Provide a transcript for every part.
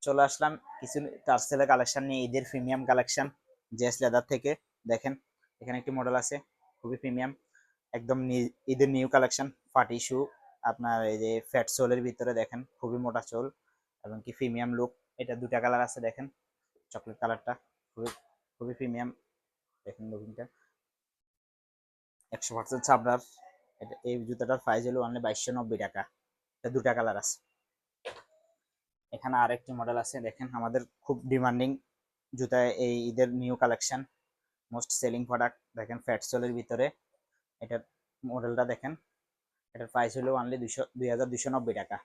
চলে আসলাম কিছু টার্সেলের কালেকশন নিয়ে, ঈদের প্রিমিয়াম কালেকশন জেস লেদার থেকে। দেখেন এখানে একটি মডেল আছে, খুবই প্রিমিয়াম, একদম ঈদের নিউ কালেকশন। পার্টি শু, আপনার এই যে ফ্যাট সোলের ভিতরে দেখেন, খুবই মোটা সোল এবং কি প্রিমিয়াম লুক। এটা দুটা কালার আছে, দেখেন চকলেট কালারটা খুবই খুবই প্রিমিয়াম। দেখেন লুকিংটা 100% চামড়ার। এটা এই জুতাটার প্রাইস হলো অনলি 2290 টাকা। এটা দুটা কালার আছে। এখানে আরেকটি মডেল আছে, দেখেন আমাদের খুব ডিমান্ডিং জুতা, এই ঈদের new collection, most selling product. দেখেন ফ্যাট সোলের ভিতরে, এটার মডেলটা দেখেন। এটার প্রাইস হলো অনলি 2290 টাকা।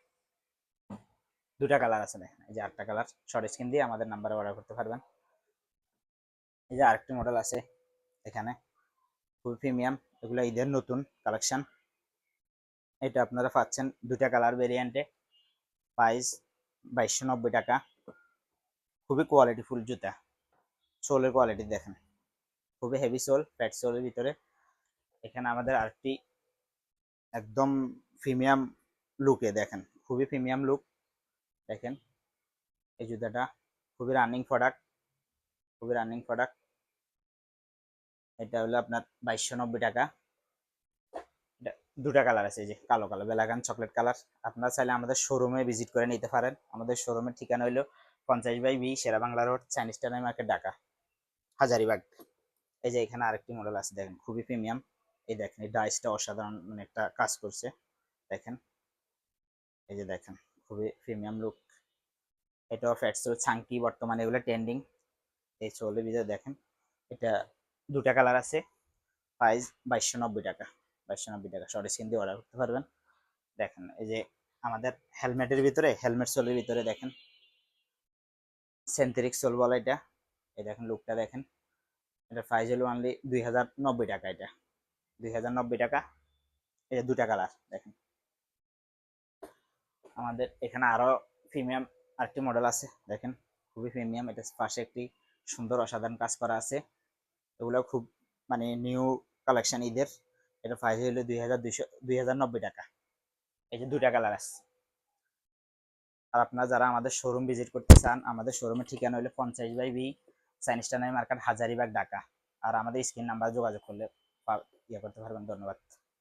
দুটা কালার আছে, দেখেন এই যে আরেকটা কালার, শর্ট স্ক্রিন দিয়ে আমাদের নাম্বারে অর্ডার করতে পারবেন। এই যে আরেকটি মডেল আছে এখানে, খুবই প্রিমিয়াম, এগুলো ঈদের নতুন কালেকশন। এটা আপনারা পাচ্ছেন দুটা কালার ভেরিয়েন্টে, প্রাইস 2290 টাকা। খুবই কোয়ালিটিফুল জুতা, সোলের কোয়ালিটি দেখেন, খুবই হেভি সোল, ফ্যাট সোলের ভিতরে। এখানে আমাদের আরেকটি একদম প্রিমিয়াম লুকে, দেখেন খুবই প্রিমিয়াম লুক। দেখেন এই জুতাটা খুবই রানিং প্রোডাক্ট, খুবই রানিং প্রোডাক্ট। এটা হলো আপনার 2290 টাকা। এটা দুটা কালার আছে, এই যে কালো কালার, বেলাগান চকলেট কালার। আপনারা চাইলে আমাদের শোরুমে ভিজিট করে নিতে পারেন। আমাদের শোরুমের ঠিকানা হলো 50/B Shere Bangla road, Chinese town market, Dhaka, Hazaribagh. এই যে এখানে আরেকটি মডেল আছে, দেখেন খুবই প্রিমিয়াম। এই দেখেন এই ডাইসটা অসাধারণ, মানে একটা কাজ করছে, দেখেন এই যে দেখেন খুবই প্রিমিয়াম লুক। এটাও ফ্যাট সোল চাঙ্কি, বর্তমানে এগুলো ট্রেন্ডিং। এই সোলের ভিতরে দেখেন, এটা দুটা কালার আছে, প্রাইস 2290 টাকা। 2290 টাকা, শর্ট স্ক্রিন দিয়ে অর্ডার করতে পারবেন। দেখেন এই যে আমাদের হেলমেটের ভিতরে, হেলমেট সোলের ভিতরে দেখেন সেন্থেটিক সোল বলে এটা। এই দেখেন লুকটা দেখেন। এটা প্রাইস হলো অনলি 2090 টাকা। এটা 2090 টাকা। এই যে দুটা কালার দেখেন। আমাদের এখানে আরো প্রিমিয়াম আরেকটি মডেল আছে, দেখেন খুবই প্রিমিয়াম। এটা পাশে একটি সুন্দর অসাধারণ কাজ করা আছে। এগুলো খুব মানে নিউ কালেকশন ঈদের। এটা প্রাইস হলো 2090 টাকা। এই যে দুটা কালার আছে। আর আপনারা যারা আমাদের শোরুম ভিজিট করতে চান, আমাদের শোরুমের ঠিকানা হলো 50/B Chinese town market, Hazaribagh, Dhaka. আর আমাদের স্ক্রিন নাম্বার যোগাযোগ করলে ইয়ে করতে পারবেন। ধন্যবাদ।